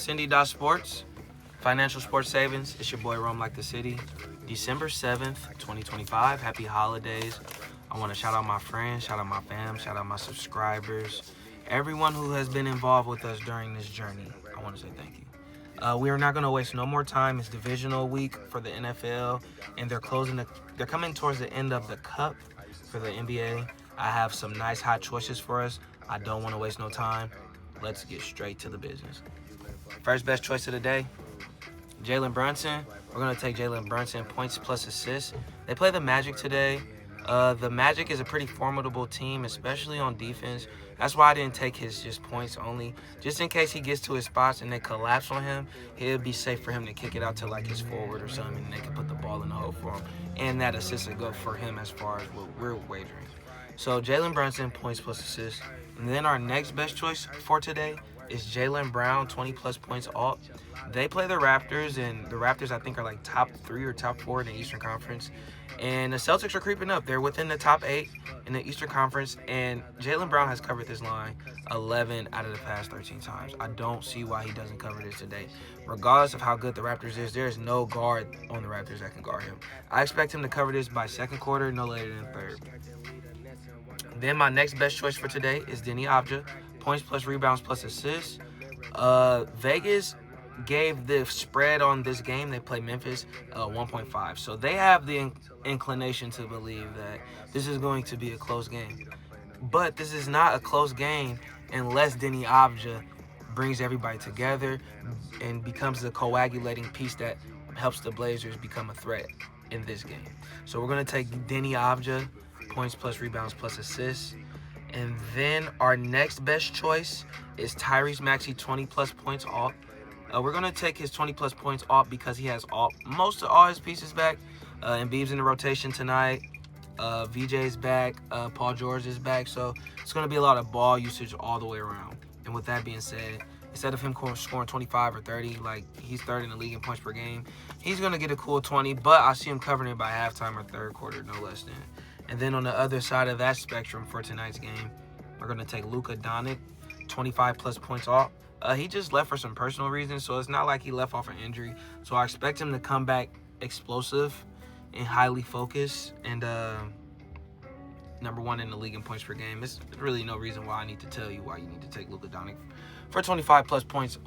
SYNDI'Sports, Financial Sports Savings. It's your boy Rome Like the City. December 7th, 2025. Happy holidays. I want to shout out my friends, shout out my fam, shout out my subscribers, everyone who has been involved with us during this journey. I want to say thank you. We are not going to waste no more time. It's divisional week for the NFL, and they're coming towards the end of the cup for the NBA. I have some nice hot choices for us. I don't want to waste no time. Let's get straight to the business. First best choice of the day, Jalen Brunson. We're going to take Jalen Brunson, points plus assists. They play the Magic today. The Magic is a pretty formidable team, especially on defense. That's why I didn't take his just points only. Just in case he gets to his spots and they collapse on him, it'd be safe for him to kick it out to like his forward or something, and they can put the ball in the hole for him. And that assist would go for him as far as what we're wagering. So Jalen Brunson, points plus assists. And then our next best choice for today is Jaylen Brown, 20-plus points alt. They play the Raptors, and the Raptors, I think, are like top 3 or top 4 in the Eastern Conference. And the Celtics are creeping up. They're within the top 8 in the Eastern Conference, and Jaylen Brown has covered this line 11 out of the past 13 times. I don't see why he doesn't cover this today. Regardless of how good the Raptors is, there is no guard on the Raptors that can guard him. I expect him to cover this by second quarter, no later than third. Then my next best choice for today is Deni Avdija, points plus rebounds plus assists. Vegas gave the spread on this game. They play Memphis 1.5. So they have the inclination to believe that this is going to be a close game. But this is not a close game unless Deni Avdija brings everybody together and becomes the coagulating piece that helps the Blazers become a threat in this game. So we're going to take Deni Avdija, points plus rebounds plus assists. And then our next best choice is Tyrese Maxey, 20-plus points alt. We're going to take his 20-plus points alt because he has most of all his pieces back. Embiid's in the rotation tonight. VJ's back. Paul George is back. So it's going to be a lot of ball usage all the way around. And with that being said, instead of him scoring 25 or 30, like he's third in the league in points per game, he's going to get a cool 20, but I see him covering it by halftime or third quarter, no less than. And then on the other side of that spectrum for tonight's game, we're going to take Luka Doncic, 25-plus points off. He just left for some personal reasons, so it's not like he left off an injury. So I expect him to come back explosive and highly focused and number 1 in the league in points per game. There's really no reason why I need to tell you why you need to take Luka Doncic for 25-plus points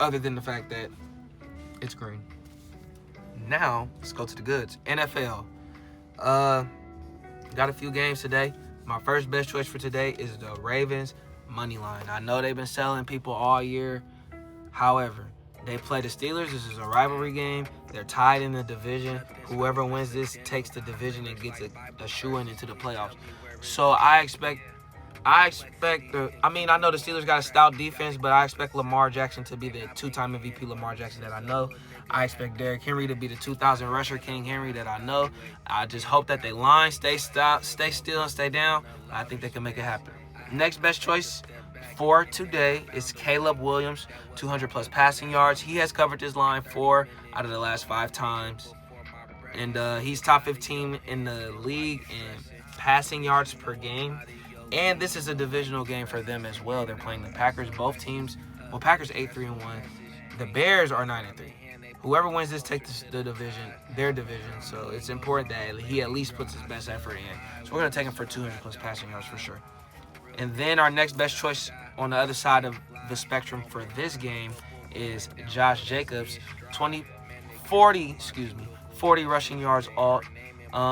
other than the fact that it's green. Now, let's go to the goods. NFL. Got a few games today. My first best choice for today is the Ravens money line. I know they've been selling people all year. However, they play the Steelers. This is a rivalry game. They're tied in the division. Whoever wins this takes the division and gets a shoe-in into the playoffs. So I know the Steelers got a stout defense, but I expect Lamar Jackson to be the 2-time MVP Lamar Jackson that I know. I expect Derrick Henry to be the 2000 rusher King Henry that I know. I just hope that they line, stay still, and stay down. I think they can make it happen. Next best choice for today is Caleb Williams, 200-plus passing yards. He has covered this line 4 out of the last 5 times. And he's top 15 in the league in passing yards per game. And this is a divisional game for them as well. They're playing the Packers. Both teams, Packers 8-3-1. The Bears are 9-3. Whoever wins this takes their division. So it's important that he at least puts his best effort in. So we're going to take him for 200-plus passing yards for sure. And then our next best choice on the other side of the spectrum for this game is Josh Jacobs, 40 rushing yards alt.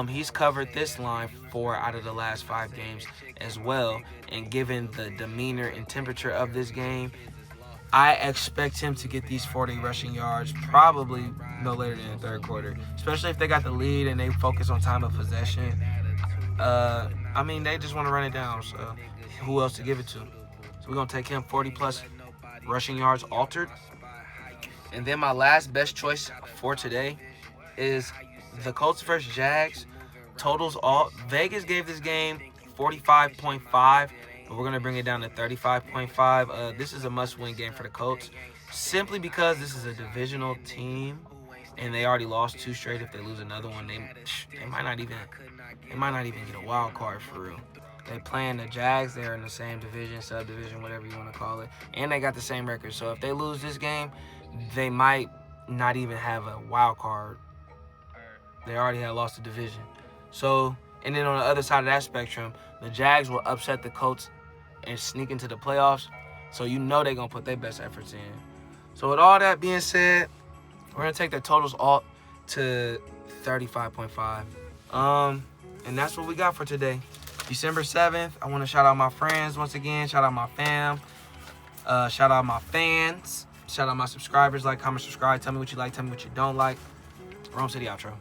He's covered this line 4 out of the last 5 games as well. And given the demeanor and temperature of this game, I expect him to get these 40 rushing yards probably no later than the third quarter, especially if they got the lead and they focus on time of possession. They just want to run it down, so who else to give it to? So we're going to take him 40-plus rushing yards altered. And then my last best choice for today is the Colts versus Jags. Totals alt. Vegas gave this game 45.5. But we're going to bring it down to 35.5. This is a must-win game for the Colts simply because this is a divisional team and they already lost 2 straight. If they lose another one, they might not even get a wild card for real. They playing the Jags. They're in the same division, subdivision, whatever you want to call it. And they got the same record. So if they lose this game, they might not even have a wild card. They already had lost the division. So, and then on the other side of that spectrum, the Jags will upset the Colts and sneak into the playoffs. So you know they're going to put their best efforts in. So with all that being said, we're going to take the totals all to 35.5. And that's what we got for today. December 7th, I want to shout out my friends once again. Shout out my fam. Shout out my fans. Shout out my subscribers. Like, comment, subscribe. Tell me what you like. Tell me what you don't like. Rome City outro.